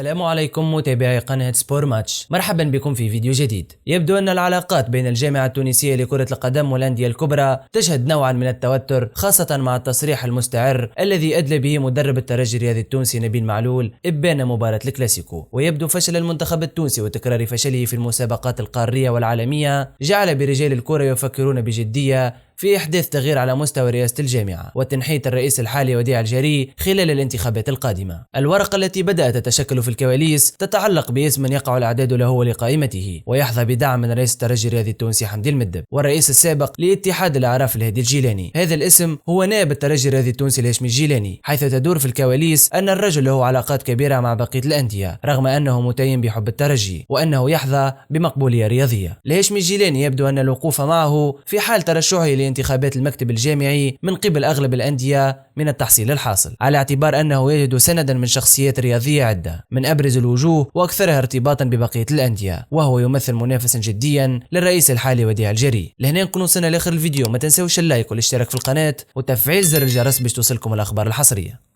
السلام عليكم متابعي قناة سبور ماتش، مرحبا بكم في فيديو جديد. يبدو أن العلاقات بين الجامعة التونسية لكرة القدم والأندية الكبرى تشهد نوعا من التوتر، خاصة مع التصريح المستعر الذي أدلى به مدرب الترجي الرياضي التونسي نبيل معلول إبان مباراة الكلاسيكو. ويبدو فشل المنتخب التونسي وتكرار فشله في المسابقات القارية والعالمية جعل برجال الكرة يفكرون بجدية في إحداث تغيير على مستوى رئاسة الجامعة وتنحية الرئيس الحالي وديع الجري خلال الانتخابات القادمة. الورقة التي بدأت تتشكل في الكواليس تتعلق باسم يقع الإعداد له ولقائمته ويحظى بدعم من رئيس الترجي الرياضي التونسي حمدي المدب والرئيس السابق لاتحاد الأعراف الهادي الجيلاني. هذا الاسم هو نائب الترجي الرياضي التونسي الهاشمي الجيلاني، حيث تدور في الكواليس أن الرجل له علاقات كبيرة مع بقية الأندية رغم أنه متيم بحب الترجي وأنه يحظى بمقبولية رياضية. الهاشمي الجيلاني يبدو أن الوقوف معه في حال ترشحه لانتخابات المكتب الجامعي من قبل أغلب الأندية من التحصيل الحاصل، على اعتبار أنه يجد سندا من شخصيات رياضية عدة من أبرز الوجوه وأكثرها ارتباطا ببقية الأندية، وهو يمثل منافسا جديا للرئيس الحالي وديع الجري. لهنا نكون وصلنا لآخر الفيديو، ما تنسوش اللايك والاشتراك في القناة وتفعيل زر الجرس باش توصلكم الأخبار الحصرية.